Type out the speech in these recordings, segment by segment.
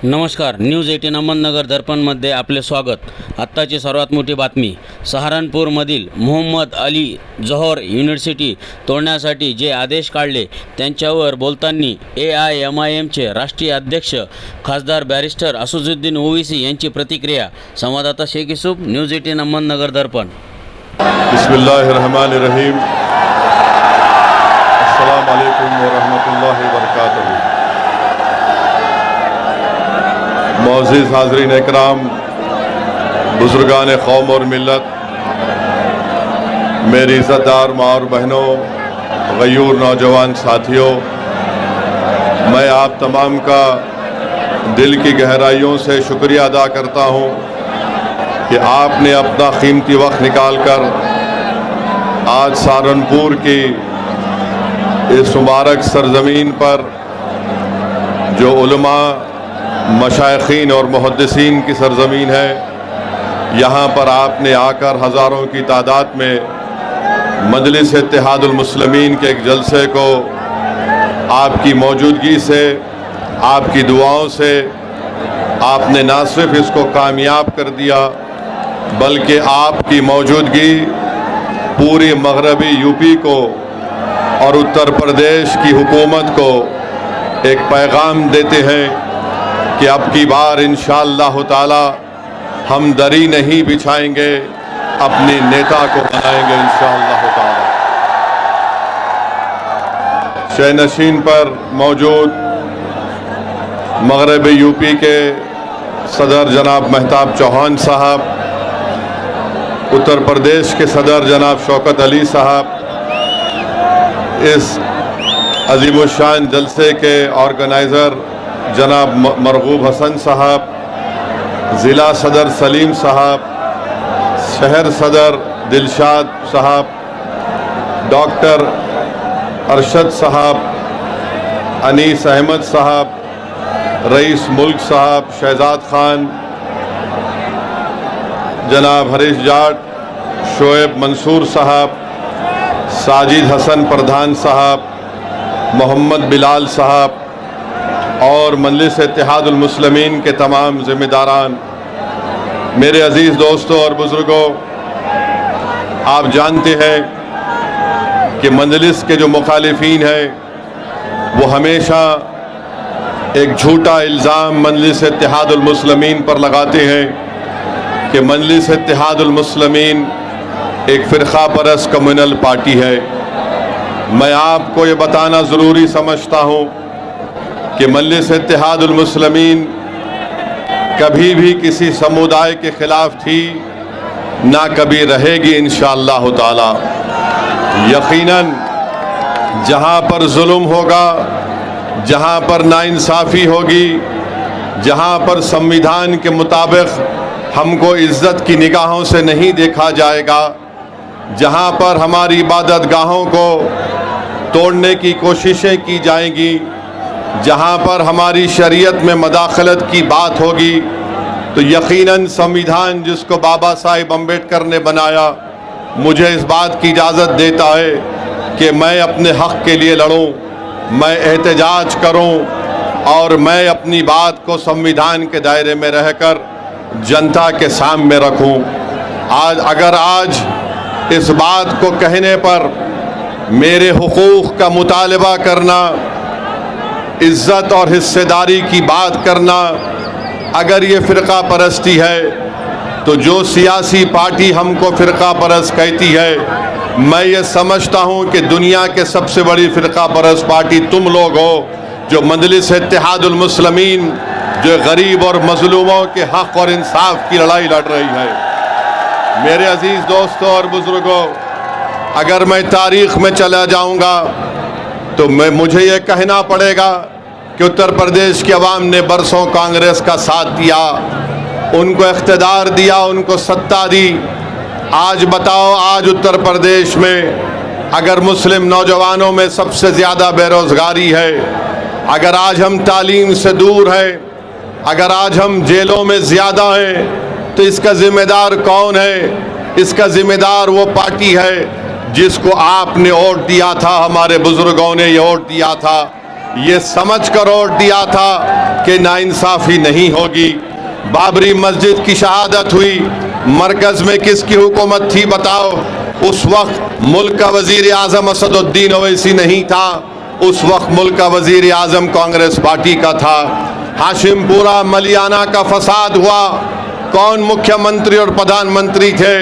नमस्कार, न्यूज 18 अहमदनगर दर्पणमध्ये आपले स्वागत। आत्ताची सर्वात मोठी बातमी, सहारनपूरमधील मोहम्मद अली जोहर युनिव्हर्सिटी तोडण्यासाठी जे आदेश काढले त्यांच्यावर बोलताना AIMIMचे राष्ट्रीय अध्यक्ष खासदार बॅरिस्टर असदुद्दीन ओवैसी यांची प्रतिक्रिया। संवाददाता शेख युसुफ, न्यूज 18 अहमदनगर दर्पण। बिस्मिल्लाहिर्रहमानिर्रहीम। अस्सलाम वालेकुम व रहमतुल्लाहि व बरकातहू। मौज़ीज़ हाज़रीन इकराम, बुज़ुर्गान कौम और मिल्लत, मेरी इज़्ज़तदार माँ और बहनों, गयूर नौजवान साथियों, मैं आप तमाम का दिल की गहराइयों से शुक्रिया अदा करता हूँ कि आपने अपना कीमती वक्त निकाल कर आज सहारनपुर की इस मुबारक सरज़मीन पर जो उलमा, मशाइखीन और मुहद्दिसीन की सरज़मीन है, यहाँ पर आपने आकर हज़ारों की तादाद में मजलिस इत्तेहादुल मुस्लिमीन के एक जलसे को आपकी मौजूदगी से, आपकी दुआओं से आपने ना सिर्फ इसको कामयाब कर दिया, बल्कि आपकी मौजूदगी पूरी मगरबी यूपी को और उत्तर प्रदेश की हुकूमत को एक पैगाम देते हैं कि अब की बार इंशाअल्लाह ताला हम दरी नहीं बिछाएंगे, अपने नेता को बनाएंगे इंशाअल्लाह ताला। शहनशीन पर मौजूद मगरब यूपी के सदर जनाब महताब चौहान साहब, उत्तर प्रदेश के सदर जनाब शौकत अली साहब, इस अजीमुशान जलसे के ऑर्गेनाइज़र जनाब मरगूब हसन साहब, ज़िला सदर सलीम साहब, शहर सदर दिलशाद साहब, डॉक्टर अरशद साहब, अनीस अहमद साहब, रईस मुल्क साहब, शहजाद खान, जनाब हरीश जाट, शोएब मंसूर साहब, साजिद हसन प्रधान साहब, मोहम्मद बिलाल साहब और मजलिस इत्तेहादुल मुस्लिमीन के तमाम ज़िम्मेदारान, मेरे अज़ीज़ दोस्तों और बुज़ुर्गों, आप जानते हैं कि मजलिस के जो मुखालिफीन हैं वो हमेशा एक झूठा इल्ज़ाम मजलिस इत्तेहादुल मुस्लिमीन पर लगाते हैं कि मजलिस इत्तेहादुल मुस्लिमीन एक फ़िरक़ा परस्त कम्युनल पार्टी है। मैं आपको ये बताना ज़रूरी समझता हूँ कि मजलिस इत्तेहादुल मुस्लिमीन कभी भी किसी समुदाय के ख़िलाफ़ थी, ना कभी रहेगी इंशाअल्लाह ताला। यकीनन जहाँ पर जुल्म होगा, जहाँ पर नाइंसाफ़ी होगी, जहाँ पर संविधान के मुताबिक हमको इज़्ज़त की निगाहों से नहीं देखा जाएगा, जहाँ पर हमारी इबादत गाहों को तोड़ने की कोशिशें की जाएंगी, जहाँ पर हमारी शरीयत में मदाखलत की बात होगी, तो यकीनन संविधान जिसको बाबा साहिब अम्बेडकर ने बनाया मुझे इस बात की इजाज़त देता है कि मैं अपने हक़ के लिए लड़ूं, मैं एहतजाज करूं और मैं अपनी बात को संविधान के दायरे में रहकर जनता के सामने रखूं। आज इस बात को कहने पर मेरे हुकूक़ का मुतालबा करना, इज़्ज़त और हिस्सेदारी की बात करना, अगर ये फ़िरक़ा परस्ती है तो जो सियासी पार्टी हमको फ़िरक़ा परस्त कहती है, मैं ये समझता हूँ कि दुनिया के सबसे बड़ी फ़िरक़ा परस्त पार्टी तुम लोग हो, जो मजलिस इत्तेहादुल मुस्लिमीन, जो गरीब और मज़लूमों के हक़ और इंसाफ की लड़ाई लड़ रही है। मेरे अज़ीज़ दोस्तों और बुज़ुर्गों, अगर मैं तारीख़ में चला जाऊँगा तो मुझे ये कहना पड़ेगा कि उत्तर प्रदेश की आवाम ने बरसों कांग्रेस का साथ दिया, उनको इख्तिदार दिया, उनको सत्ता दी। आज बताओ, आज उत्तर प्रदेश में अगर मुस्लिम नौजवानों में सबसे ज़्यादा बेरोज़गारी है, अगर आज हम तालीम से दूर हैं, अगर आज हम जेलों में ज़्यादा हैं, तो इसका ज़िम्मेदार कौन है? इसका ज़िम्मेदार वो पार्टी है जिसको आपने वोट दिया था, हमारे बुज़ुर्गों ने ये वोट दिया था। ये समझ कर वोट दिया था कि नाइंसाफ़ी नहीं होगी। बाबरी मस्जिद की शहादत हुई, मरकज़ में किसकी हुकूमत थी बताओ? उस वक्त मुल्क का वज़ीर आज़म असदुद्दीन ओवैसी नहीं था, उस वक्त मुल्क का वज़ीर आज़म कांग्रेस पार्टी का था। हाशिमपुरा मलियाना का फसाद हुआ, कौन मुख्यमंत्री और प्रधानमंत्री थे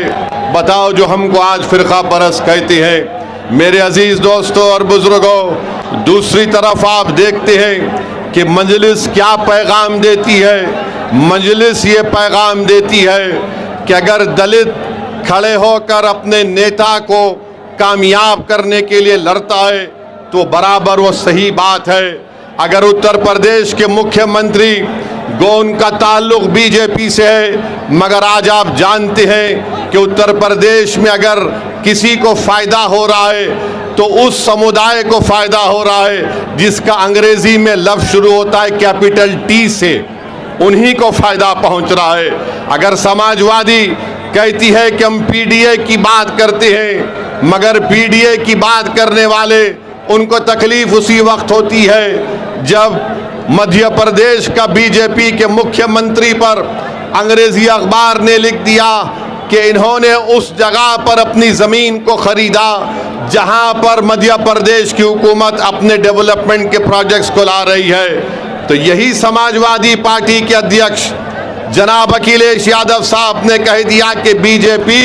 बताओ, जो हमको आज फ़िरका परस्त कहते हैं। मेरे अजीज़ दोस्तों और बुज़ुर्गों, दूसरी तरफ आप देखते हैं कि मजलिस क्या पैगाम देती है। मजलिस ये पैगाम देती है कि अगर दलित खड़े होकर अपने नेता को कामयाब करने के लिए लड़ता है तो बराबर वो सही बात है। अगर उत्तर प्रदेश के मुख्यमंत्री गो उनका ताल्लुक बीजेपी से है, मगर आज आप जानते हैं कि उत्तर प्रदेश में अगर किसी को फ़ायदा हो रहा है तो उस समुदाय को फ़ायदा हो रहा है जिसका अंग्रेज़ी में लफ्ज़ शुरू होता है कैपिटल टी से, उन्हीं को फ़ायदा पहुंच रहा है। अगर समाजवादी कहती है कि हम पीडीए की बात करते हैं, मगर पीडीए की बात करने वाले उनको तकलीफ उसी वक्त होती है जब मध्य प्रदेश का बीजेपी के मुख्यमंत्री पर अंग्रेजी अखबार ने लिख दिया कि इन्होंने उस जगह पर अपनी ज़मीन को ख़रीदा जहां पर मध्य प्रदेश की हुकूमत अपने डेवलपमेंट के प्रोजेक्ट्स को ला रही है। तो यही समाजवादी पार्टी के अध्यक्ष जनाब अखिलेश यादव साहब ने कह दिया कि बीजेपी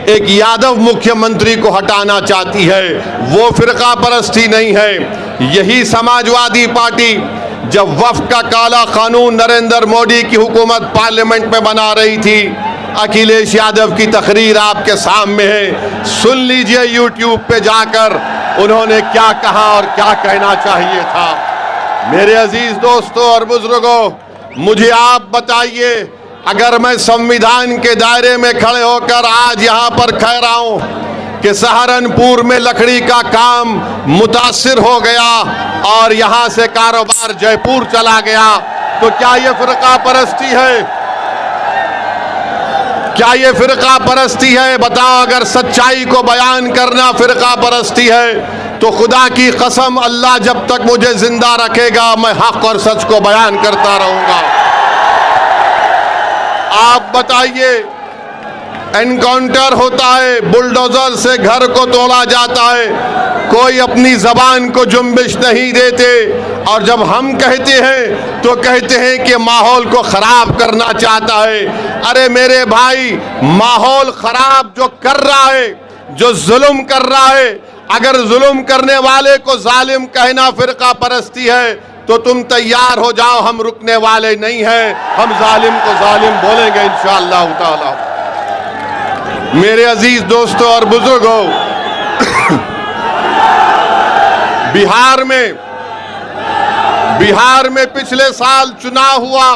एक यादव मुख्यमंत्री को हटाना चाहती है, वो फ़िरका परस्ती नहीं है। यही समाजवादी पार्टी जब वफ़्द का काला कानून नरेंद्र मोदी की हुकूमत पार्लियामेंट में बना रही थी, अखिलेश यादव की तकरीर आपके सामने है, सुन लीजिए यूट्यूब पे जाकर उन्होंने क्या कहा और क्या कहना चाहिए था। मेरे अजीज दोस्तों और बुजुर्गों, मुझे आप बताइए, अगर मैं संविधान के दायरे में खड़े होकर आज यहाँ पर कह रहा हूँ कि सहारनपुर में लकड़ी का काम मुतासिर हो गया और यहाँ से कारोबार जयपुर चला गया, तो क्या ये फ़िरका परस्ती है? क्या ये फ़िरका परस्ती है? बताओ, अगर सच्चाई को बयान करना फ़िरका परस्ती है तो खुदा की कसम अल्लाह जब तक मुझे जिंदा रखेगा मैं हक और सच को बयान करता रहूंगा। आप बताइए, एनकाउंटर होता है, बुलडोजर से घर को तोड़ा जाता है, कोई अपनी जबान को जुम्बिश नहीं देते, और जब हम कहते हैं तो कहते हैं कि माहौल को खराब करना चाहता है। अरे मेरे भाई, माहौल खराब जो कर रहा है, जो जुल्म कर रहा है, अगर जुल्म करने वाले को जालिम कहना फ़िरका परस्ती है तो तुम तैयार हो जाओ, हम रुकने वाले नहीं हैं, हम जालिम को जालिम बोलेंगे इंशाअल्लाह ताला। मेरे अजीज दोस्तों और बुजुर्गों, बिहार में पिछले साल चुनाव हुआ,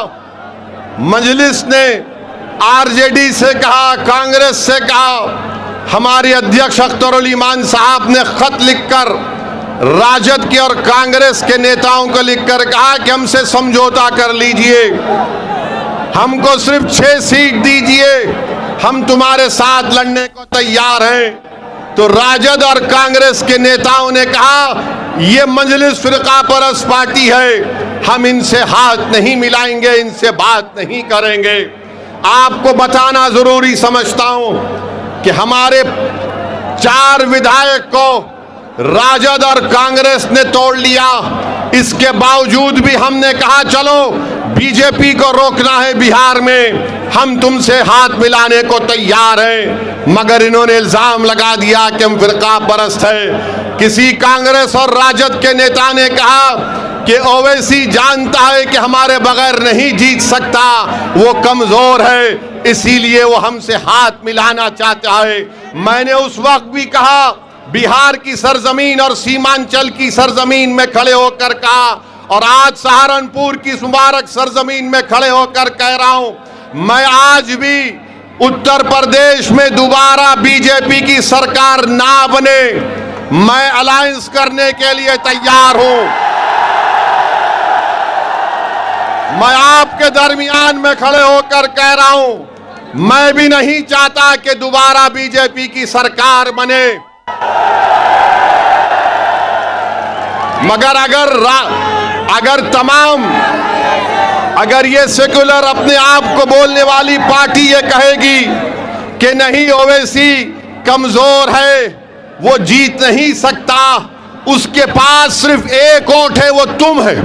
मजलिस ने आरजेडी से कहा, कांग्रेस से कहा, हमारे अध्यक्ष अख्तरुल ईमान साहब ने खत लिखकर राजद के और कांग्रेस के नेताओं को लिखकर कहा कि हमसे समझौता कर लीजिए, हमको सिर्फ 6 सीट दीजिए, हम तुम्हारे साथ लड़ने को तैयार हैं। तो राजद और कांग्रेस के नेताओं ने कहा ये मजलिस फ़िरका परस्त पार्टी है, हम इनसे हाथ नहीं मिलाएंगे, इनसे बात नहीं करेंगे। आपको बताना ज़रूरी समझता हूं कि हमारे 4 विधायक को राजद और कांग्रेस ने तोड़ लिया। इसके बावजूद भी हमने कहा चलो बीजेपी को रोकना है बिहार में, हम तुमसे हाथ मिलाने को तैयार हैं, मगर इन्होंने इल्ज़ाम लगा दिया कि हम फ़िरका परस्त है। किसी कांग्रेस और राजद के नेता ने कहा कि ओवैसी जानता है कि हमारे बगैर नहीं जीत सकता, वो कमज़ोर है, इसीलिए वो हमसे हाथ मिलाना चाहता है। मैंने उस वक्त भी कहा, बिहार की सरजमीन और सीमांचल की सरजमीन में खड़े होकर कहा, और आज सहारनपुर की मुबारक सरजमीन में खड़े होकर कह रहा हूं, मैं आज भी उत्तर प्रदेश में दोबारा बीजेपी की सरकार ना बने, मैं अलायंस करने के लिए तैयार हूं। मैं आपके दरमियान में खड़े होकर कह रहा हूं, मैं भी नहीं चाहता कि दोबारा बीजेपी की सरकार बने, मगर अगर अगर ये सेकुलर अपने आप को बोलने वाली पार्टी ये कहेगी कि नहीं ओवैसी कमजोर है, वो जीत नहीं सकता, उसके पास सिर्फ एक वोट है, वो तुम है।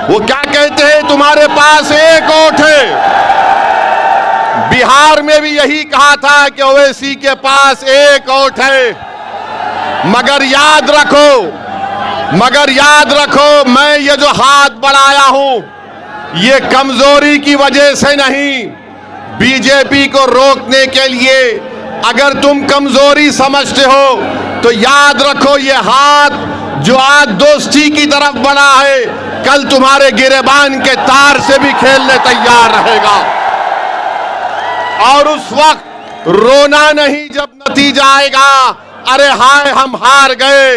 वो क्या कहते हैं, तुम्हारे पास एक वोट है। बिहार में भी यही कहा था कि ओवैसी के पास एक वोट है। मगर याद रखो, मैं ये जो हाथ बढ़ाया हूं, ये कमजोरी की वजह से नहीं, बीजेपी को रोकने के लिए। अगर तुम कमजोरी समझते हो तो याद रखो, ये हाथ जो आज दोस्ती की तरफ बढ़ा है, कल तुम्हारे गिरेबान के तार से भी खेलने तैयार रहेगा। और उस वक्त रोना नहीं जब नतीजा आएगा, अरे हाय हम हार गए।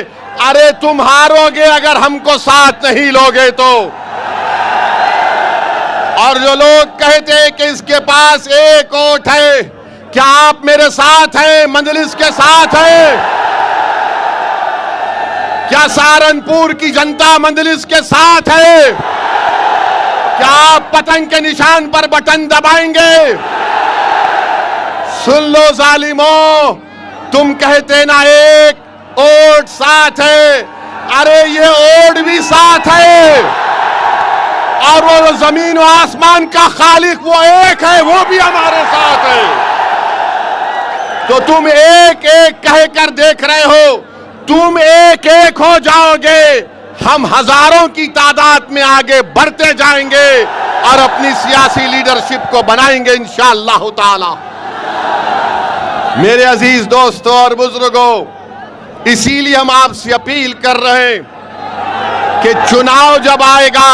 अरे तुम हारोगे अगर हमको साथ नहीं लोगे तो। और जो लोग कहते हैं कि इसके पास एक वोट है, क्या आप मेरे साथ हैं, मजलिस के साथ हैं? क्या सहारनपुर की जनता मजलिस के साथ है? क्या आप पतंग के निशान पर बटन दबाएंगे? सुन लो जालिमों, तुम कहते ना एक वोट साथ है, अरे ये वोट भी साथ है। और वो जमीन और आसमान का खालिक वो एक है, वो भी हमारे साथ है। तो तुम एक एक कहकर देख रहे हो, तुम एक एक हो जाओगे, हम हजारों की तादाद में आगे बढ़ते जाएंगे और अपनी सियासी लीडरशिप को बनाएंगे इंशाअल्लाह ताला। मेरे अजीज दोस्तों और बुजुर्गों, इसीलिए हम आपसे अपील कर रहे हैं कि चुनाव जब आएगा,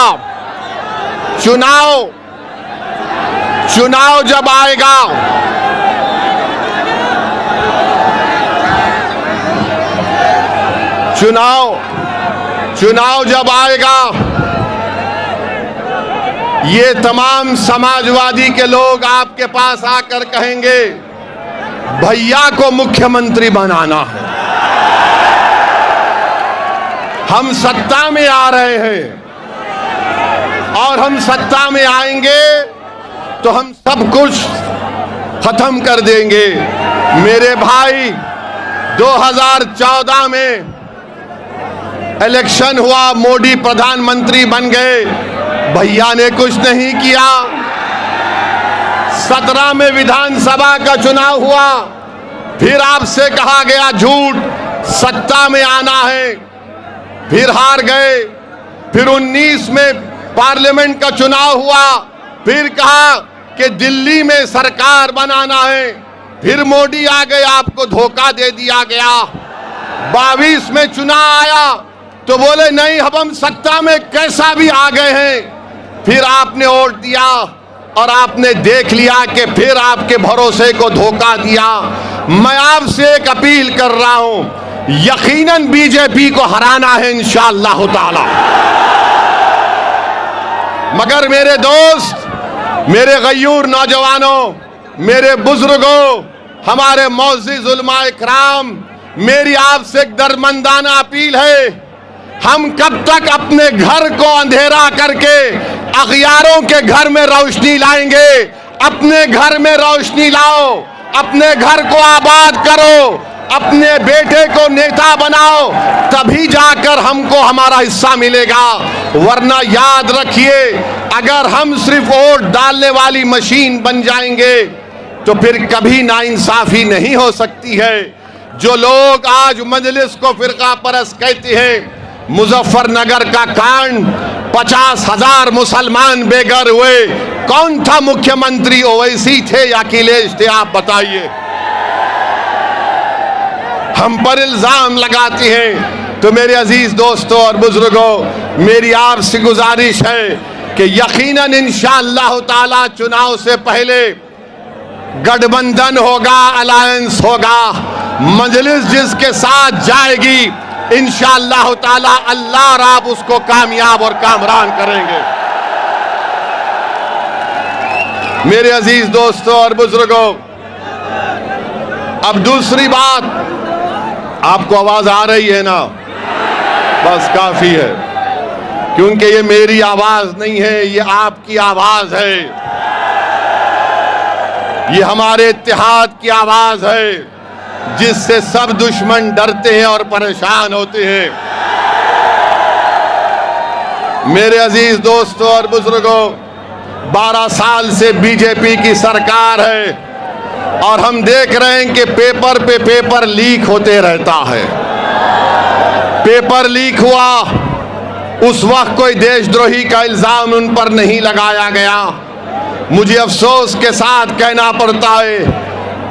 चुनाव जब आएगा, चुनाव जब आएगा, ये तमाम समाजवादी के लोग आपके पास आकर कहेंगे भैया को मुख्यमंत्री बनाना है। हम सत्ता में आ रहे हैं और हम सत्ता में आएंगे तो हम सब कुछ खत्म कर देंगे। मेरे भाई, 2014 में इलेक्शन हुआ, मोदी प्रधानमंत्री बन गए, भैया ने कुछ नहीं किया। 17 में विधानसभा का चुनाव हुआ, फिर आपसे कहा गया झूठ, सत्ता में आना है, फिर हार गए। फिर 19 में पार्लियामेंट का चुनाव हुआ, फिर कहा कि दिल्ली में सरकार बनाना है, फिर मोदी आ गए, आपको धोखा दे दिया गया। 22 में चुनाव आया तो बोले नहीं, अब हम सत्ता में कैसा भी आ गए हैं। फिर आपने वोट दिया और आपने देख लिया कि फिर आपके भरोसे को धोखा दिया। मैं आपसे एक अपील कर रहा हूं, यकीनन बीजेपी को हराना है इंशाअल्लाह ताला। मगर मेरे दोस्त, मेरे गयूर नौजवानों, मेरे बुजुर्गों, हमारे मौजूद उलमा इकराम, मेरी आपसे एक दरमंदाना अपील है, हम कब तक अपने घर को अंधेरा करके अखियारों के घर में रोशनी लाएंगे? अपने घर में रोशनी लाओ, अपने घर को आबाद करो, अपने बेटे को नेता बनाओ, तभी जाकर हमको हमारा हिस्सा मिलेगा। वरना याद रखिए, अगर हम सिर्फ वोट डालने वाली मशीन बन जाएंगे तो फिर कभी नाइंसाफी नहीं हो सकती है। जो लोग आज मजलिस को फिरका परस्त कहते हैं, मुजफ्फरनगर का कांड, 50,000 मुसलमान बेघर हुए, कौन था मुख्यमंत्री? ओवैसी थे या अखिलेश थे? आप बताइए। हम पर इल्जाम लगाते हैं। तो मेरे अजीज दोस्तों और बुजुर्गों, मेरी आपसे गुजारिश है कि यकीनन इंशाअल्लाह ताला चुनाव से पहले गठबंधन होगा, अलायंस होगा। मजलिस जिसके साथ जाएगी इंशाअल्लाह ताला अल्लाह और आप उसको कामयाब और कामरान करेंगे। मेरे अजीज दोस्तों और बुजुर्गों, अब दूसरी बात, आपको आवाज आ रही है ना? बस काफी है। क्योंकि ये मेरी आवाज नहीं है, ये आपकी आवाज है, ये हमारे इत्तेहाद की आवाज है, जिससे सब दुश्मन डरते हैं और परेशान होते हैं। मेरे अजीज दोस्तों और बुजुर्गों, 12 साल से बीजेपी की सरकार है और हम देख रहे हैं कि पेपर पे पेपर लीक होते रहता है। पेपर लीक हुआ, उस वक्त कोई देशद्रोही का इल्जाम उन पर नहीं लगाया गया। मुझे अफसोस के साथ कहना पड़ता है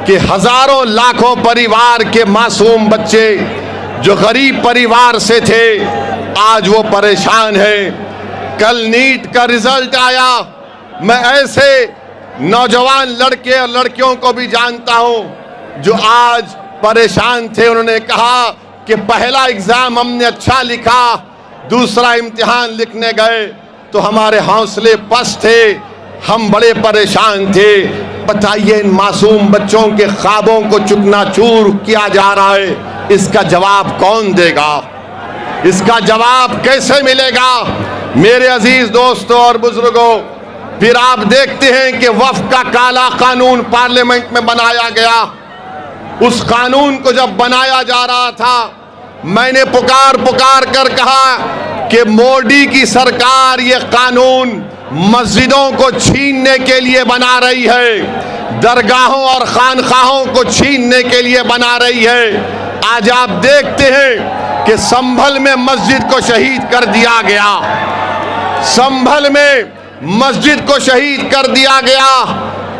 कि हजारों लाखों परिवार के मासूम बच्चे जो गरीब परिवार से थे, आज वो परेशान हैं। कल नीट का रिजल्ट आया, मैं ऐसे नौजवान लड़के और लड़कियों को भी जानता हूं जो आज परेशान थे। उन्होंने कहा कि पहला एग्जाम हमने अच्छा लिखा, दूसरा इम्तिहान लिखने गए तो हमारे हौसले पस्त थे, हम बड़े परेशान थे। बताइए, इन मासूम बच्चों के ख्वाबों को चुकनाचूर किया जा रहा है, इसका जवाब कौन देगा? इसका जवाब कैसे मिलेगा? मेरे अजीज दोस्तों और बुजुर्गों, फिर आप देखते हैं कि वक्फ का काला कानून पार्लियामेंट में बनाया गया। उस कानून को जब बनाया जा रहा था, मैंने पुकार कर कहा कि मोदी की सरकार ये कानून मस्जिदों को छीनने के लिए बना रही है, दरगाहों और खानखाहों को छीनने के लिए बना रही है। आज आप देखते हैं कि संभल में मस्जिद को शहीद कर दिया गया, संभल में मस्जिद को शहीद कर दिया गया।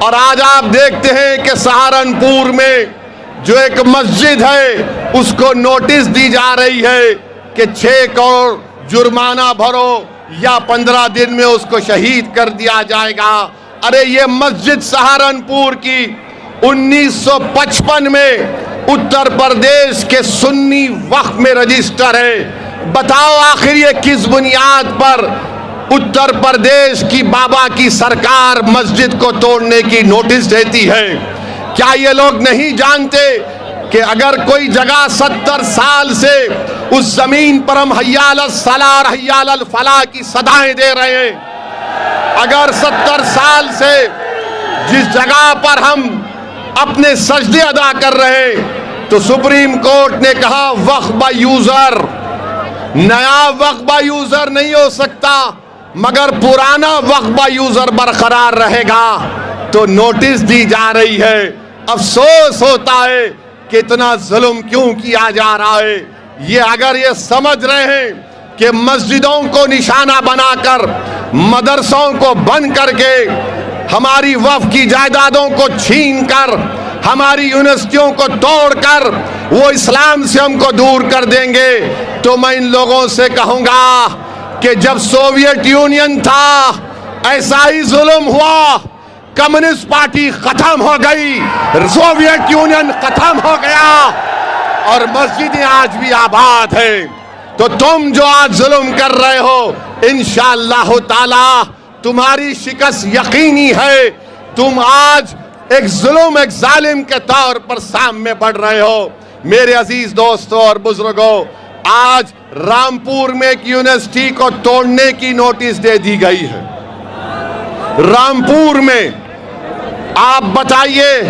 और आज आप देखते हैं कि सहारनपुर में जो एक मस्जिद है, उसको नोटिस दी जा रही है कि 6 करोड़ जुर्माना भरो या 15 दिन में उसको शहीद कर दिया जाएगा। अरे ये मस्जिद सहारनपुर की 1955 में उत्तर प्रदेश के सुन्नी वक्फ में रजिस्टर है। बताओ आखिर ये किस बुनियाद पर उत्तर प्रदेश की बाबा की सरकार मस्जिद को तोड़ने की नोटिस देती है? क्या ये लोग नहीं जानते कि अगर कोई जगह 70 साल से उस जमीन पर हम हय्या अलस सलाह और हय्या अलल फलाह की सदाएं दे रहे हैं, अगर 70 साल से जिस जगह पर हम अपने सजदे अदा कर रहे हैं, तो सुप्रीम कोर्ट ने कहा वक्फ बाय यूजर, नया वक्फ बाय यूजर नहीं हो सकता मगर पुराना वक्फ बाय यूजर बरकरार रहेगा। तो नोटिस दी जा रही है। अफसोस होता है कि इतना जुल्म क्यों किया जा रहा है। ये अगर ये समझ रहे हैं कि मस्जिदों को निशाना बनाकर, मदरसों को बंद करके, हमारी वक्फ की जायदादों को छीनकर, हमारी यूनिवर्सिटियों को तोड़कर वो इस्लाम से हमको दूर कर देंगे, तो मैं इन लोगों से कहूंगा कि जब सोवियत यूनियन था ऐसा ही जुल्म हुआ, कम्युनिस्ट पार्टी खत्म हो गई, सोवियत यूनियन खत्म हो गया और मस्जिदें आज भी आबाद है। तो तुम जो आज जुल्म कर रहे हो, इंशाअल्लाह ताला तुम्हारी शिकस्त यकीनी है। तुम आज एक जुल्म, एक जालिम के तौर पर सामने बढ़ रहे हो। मेरे अजीज दोस्तों और बुजुर्गों, आज रामपुर में एक यूनिवर्सिटी को तोड़ने की नोटिस दे दी गई है। रामपुर में आप बताइए,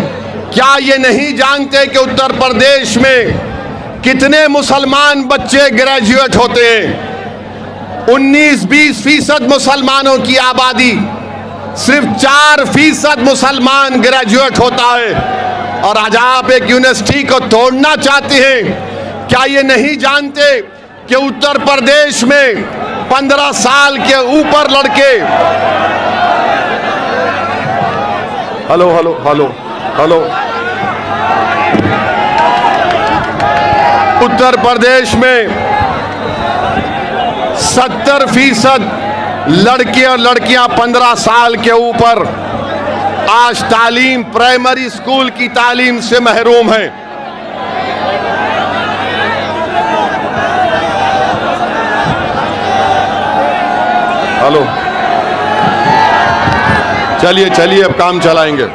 क्या ये नहीं जानते कि उत्तर प्रदेश में कितने मुसलमान बच्चे ग्रेजुएट होते हैं? 19-20% मुसलमानों की आबादी, सिर्फ 4% मुसलमान ग्रेजुएट होता है और आज आप एक यूनिवर्सिटी को तोड़ना चाहते हैं। क्या ये नहीं जानते कि उत्तर प्रदेश में 15 साल के ऊपर लड़के, hello hello hello hello, Uttar Pradesh में 70% लड़के और लड़कियां 15 साल के ऊपर आज तालीम, प्राइमरी स्कूल की तालीम से महरूम हैं। हेलो, चलिए चलिए, अब काम चलाएंगे,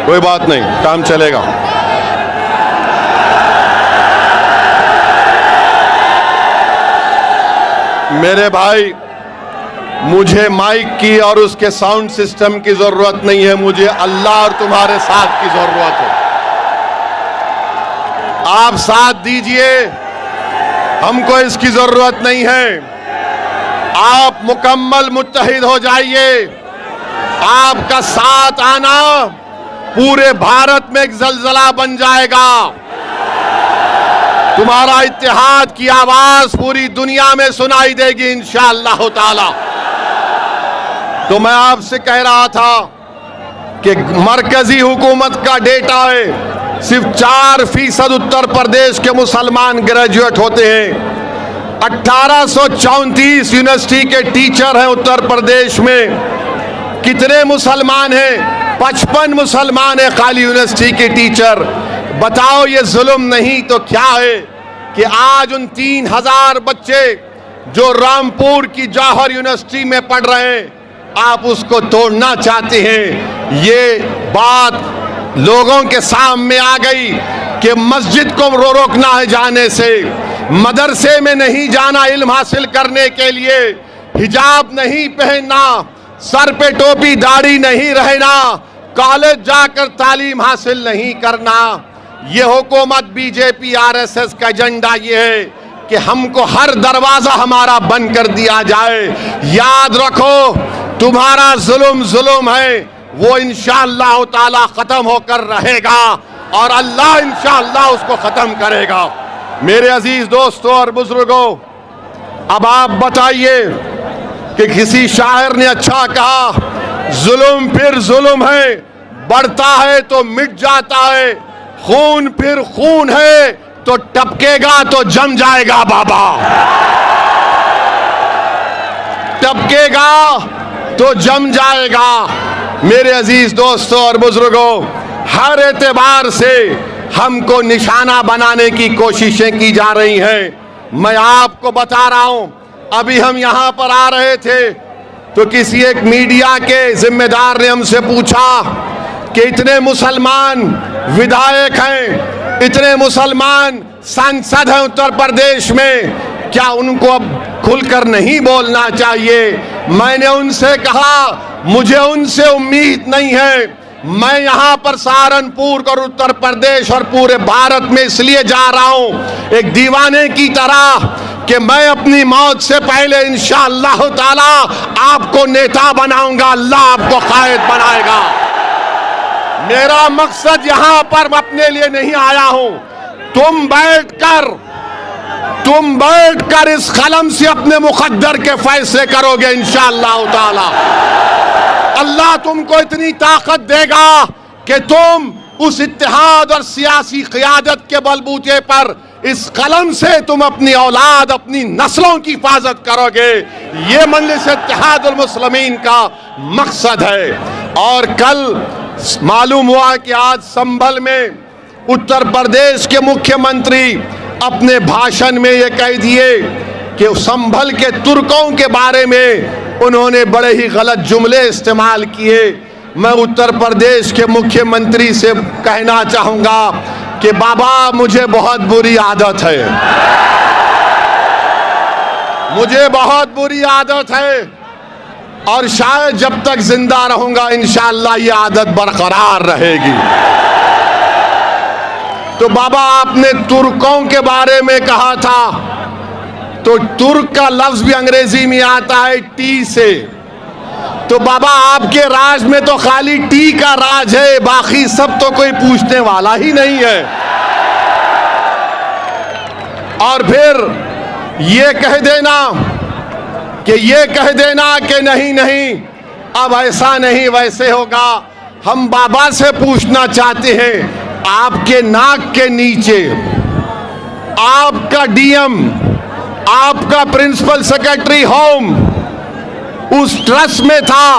कोई बात नहीं, काम चलेगा। मेरे भाई, मुझे माइक की और उसके साउंड सिस्टम की जरूरत नहीं है, मुझे अल्लाह और तुम्हारे साथ की जरूरत है। आप साथ दीजिए, हमको इसकी जरूरत नहीं है। आप मुकम्मल मुत्तहिद हो जाइए। आपका साथ आना पूरे भारत में एक जलजला बन जाएगा। तुम्हारा इत्तेहाद की आवाज पूरी दुनिया में सुनाई देगी इंशाअल्लाह ताला। तो मैं आपसे कह रहा था कि मरकजी हुकूमत का डेटा है, सिर्फ 4% उत्तर प्रदेश के मुसलमान ग्रेजुएट होते हैं। 1834 यूनिवर्सिटी के टीचर हैं उत्तर प्रदेश में। कितने मुसलमान हैं? 55 मुसलमान हैं खाली यूनिवर्सिटी के टीचर। बताओ ये जुल्म नहीं तो क्या है कि आज उन 3000 बच्चे जो रामपुर की जौहर यूनिवर्सिटी में पढ़ रहे हैं, आप उसको तोड़ना चाहते हैं। ये बात लोगों के सामने आ गई कि मस्जिद को रोकना है जाने से, मदरसे में नहीं जाना इल्म हासिल करने के लिए, हिजाब नहीं पहनना, सर पे टोपी दाढ़ी नहीं रहना, कॉलेज जाकर तालीम हासिल नहीं करना। ये हुकूमत बीजेपी आरएसएस का एजेंडा ये है कि हमको हर दरवाजा हमारा बंद कर दिया जाए। याद रखो, तुम्हारा जुल्म है, वो इंशाअल्लाह ताला खत्म होकर रहेगा और अल्लाह इंशाअल्लाह उसको खत्म करेगा। मेरे अजीज दोस्तों और बुजुर्गों, अब आप बताइए कि किसी शायर ने अच्छा कहा, जुल्म फिर जुल्म है, बढ़ता है तो मिट जाता है, खून फिर खून है तो टपकेगा तो जम जाएगा बाबा, टपकेगा तो जम जाएगा। मेरे अजीज दोस्तों और बुजुर्गों, हर एतबार से हमको निशाना बनाने की कोशिशें की जा रही हैं। मैं आपको बता रहा हूं, अभी हम यहां पर आ रहे थे तो किसी एक मीडिया के जिम्मेदार ने हमसे पूछा कि इतने मुसलमान विधायक हैं, इतने मुसलमान सांसद हैं उत्तर प्रदेश में, क्या उनको अब खुलकर नहीं बोलना चाहिए? मैंने उनसे कहा, मुझे उनसे उम्मीद नहीं है। मैं यहां पर सहारनपुर और उत्तर प्रदेश और पूरे भारत में इसलिए जा रहा हूं एक दीवाने की तरह कि मैं अपनी मौत से पहले इंशाअल्लाह ताला आपको नेता बनाऊंगा, अल्लाह आपको कायद बनाएगा। मेरा मकसद यहां पर अपने लिए नहीं आया हूं। तुम बैठकर इस कलम से अपने मुकद्दर के फैसले करोगे इंशाअल्लाह ताला। अल्लाह तुमको इतनी ताकत देगा कि तुम उस इत्तेहाद और सियासी क़ियादत के बलबूते पर इस कलम से तुम अपनी औलाद, अपनी नस्लों की हिफाजत करोगे। ये मजलिस इत्तेहादुल मुस्लिमीन का मकसद है। और कल मालूम हुआ कि आज संभल में उत्तर प्रदेश के मुख्यमंत्री अपने भाषण में ये कह दिए कि संभल के तुर्कों के बारे में उन्होंने बड़े ही गलत जुमले इस्तेमाल किए। मैं उत्तर प्रदेश के मुख्यमंत्री से कहना चाहूंगा कि बाबा, मुझे बहुत बुरी आदत है, मुझे बहुत बुरी आदत है और शायद जब तक जिंदा रहूंगा इंशाअल्लाह ये आदत बरकरार रहेगी। तो बाबा, आपने तुर्कों के बारे में कहा था, तो तुर्क का लफ्ज भी अंग्रेजी में आता है टी से। तो बाबा, आपके राज में तो खाली टी का राज है, बाकी सब तो कोई पूछने वाला ही नहीं है। और फिर ये कह देना कि नहीं अब ऐसा नहीं वैसे होगा। हम बाबा से पूछना चाहते हैं, आपके नाक के नीचे आपका डीएम, आपका प्रिंसिपल सेक्रेटरी होम उस ट्रस्ट में था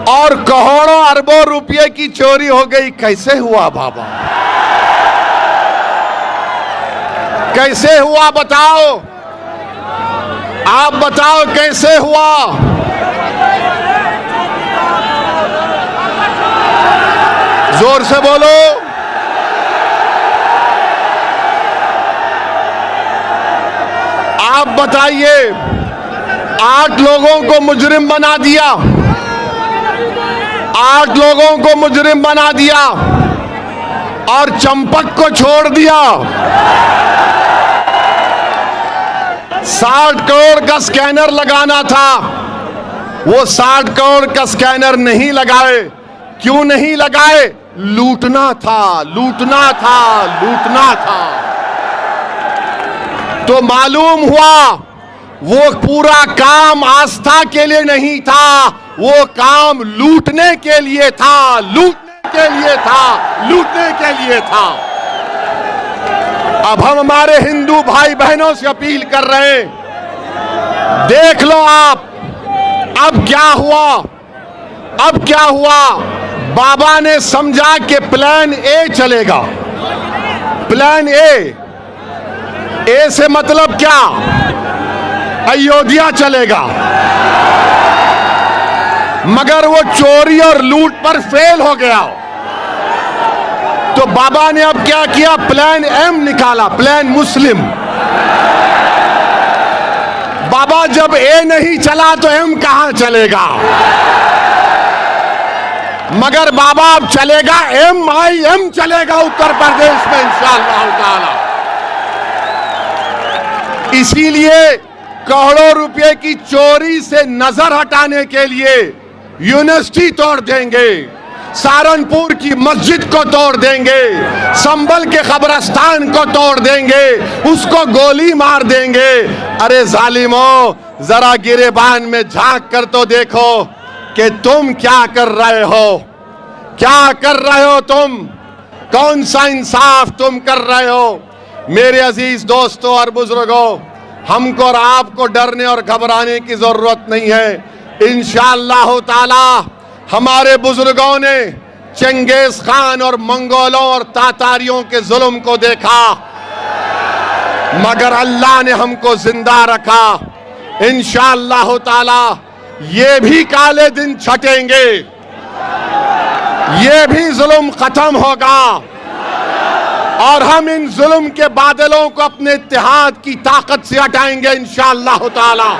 और करोड़ों अरबों रुपए की चोरी हो गई। कैसे हुआ बाबा? कैसे हुआ बताओ? आप बताओ कैसे हुआ? जोर से बोलो। आप बताइए। 8 लोगों को मुजरिम बना दिया, 8 लोगों को मुजरिम बना दिया और चंपक को छोड़ दिया। 60 करोड़ का स्कैनर लगाना था, वो 60 करोड़ का स्कैनर नहीं लगाए। क्यों नहीं लगाए? लूटना था, लूटना था, लूटना था। तो मालूम हुआ वो पूरा काम आस्था के लिए नहीं था, वो काम लूटने के लिए था, लूटने के लिए था, लूटने के लिए था। अब हम हमारे हिंदू भाई बहनों से अपील कर रहे हैं, देख लो आप अब क्या हुआ, अब क्या हुआ। बाबा ने समझा कि प्लान ए चलेगा, प्लान ए से मतलब क्या? अयोध्या चलेगा। मगर वो चोरी और लूट पर फेल हो गया। तो बाबा ने अब क्या किया? प्लान एम निकाला, प्लान मुस्लिम। बाबा जब ए नहीं चला तो एम कहां चलेगा? मगर बाबा अब चलेगा MIM चलेगा उत्तर प्रदेश में इंशाअल्लाह ताला। इसीलिए करोड़ों रुपए की चोरी से नजर हटाने के लिए यूनिवर्सिटी तोड़ देंगे, सहारनपुर की मस्जिद को तोड़ देंगे, संभल के कब्रिस्तान को तोड़ देंगे, उसको गोली मार देंगे। अरे जालिमों, जरा गिरेबान में झांक कर तो देखो कि तुम क्या कर रहे हो, क्या कर रहे हो तुम, कौन सा इंसाफ तुम कर रहे हो। मेरे अजीज दोस्तों और बुजुर्गों, हमको और आपको डरने और घबराने की जरूरत नहीं है। इंशाअल्लाह ताला हमारे बुजुर्गों ने चंगेज खान और मंगोलों और तातारियों के जुल्म को देखा, मगर अल्लाह ने हमको जिंदा रखा। इंशाअल्लाह ताला ये भी काले दिन छटेंगे, ये भी जुल्म खत्म होगा और हम इन जुल्म के बादलों को अपने इत्तेहाद की ताकत से हटाएंगे इंशाअल्लाह ताला।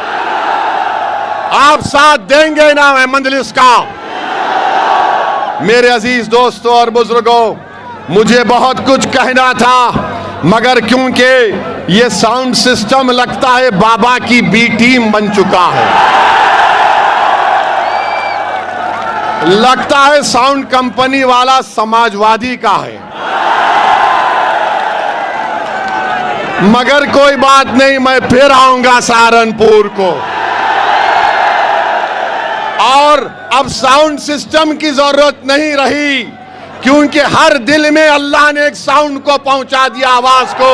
आप साथ देंगे ना मजलिस का? मेरे अजीज दोस्तों और बुजुर्गों, मुझे बहुत कुछ कहना था, मगर क्योंकि ये साउंड सिस्टम लगता है बाबा की बी टीम बन चुका है, लगता है साउंड कंपनी वाला समाजवादी का है। मगर कोई बात नहीं, मैं फिर आऊंगा सहारनपुर को। और अब साउंड सिस्टम की जरूरत नहीं रही, क्योंकि हर दिल में अल्लाह ने एक साउंड को पहुंचा दिया, आवाज को।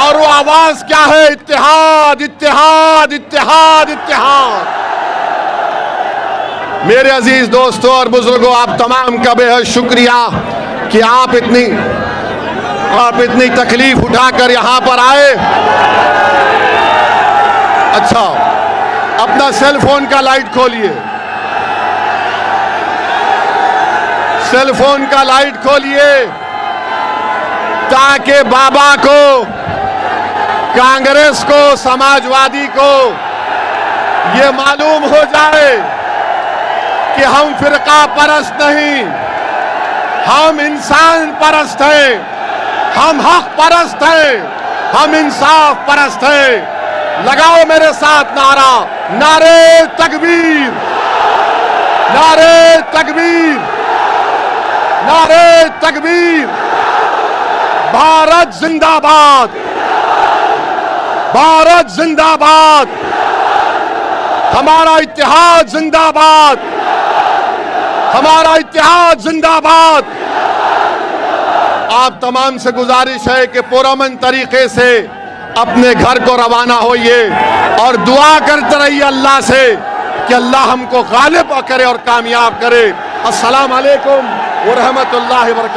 और वो आवाज क्या है? इत्तेहाद, इत्तेहाद, इत्तेहाद, इत्तेहाद। मेरे अजीज दोस्तों और बुजुर्गों, आप तमाम का बेहद शुक्रिया कि आप इतनी तकलीफ उठाकर यहां पर आए। अच्छा, अपना सेल फोन का लाइट खोलिए, सेल फोन का लाइट खोलिए, ताकि बाबा को, कांग्रेस को, समाजवादी को ये मालूम हो जाए कि हम फिरका परस्त नहीं, हम इंसान परस्त हैं, हम हक परस्त हैं, हम इंसाफ परस्त हैं। लगाओ मेरे साथ नारा, नारे तकबीर, नारे तकबीर, नारे तकबीर। भारत जिंदाबाद, भारत जिंदाबाद, हमारा इत्तेहाद जिंदाबाद, हमारा इत्तेहाद जिंदाबाद। आप तमाम से गुजारिश है कि पुरअमन तरीके से अपने घर को रवाना होइए और दुआ करते रहिए अल्लाह से कि अल्लाह हमको गालिब करे और कामयाब करे। अस्सलाम वालेकुम व रहमतुल्लाहि व बरकातहू।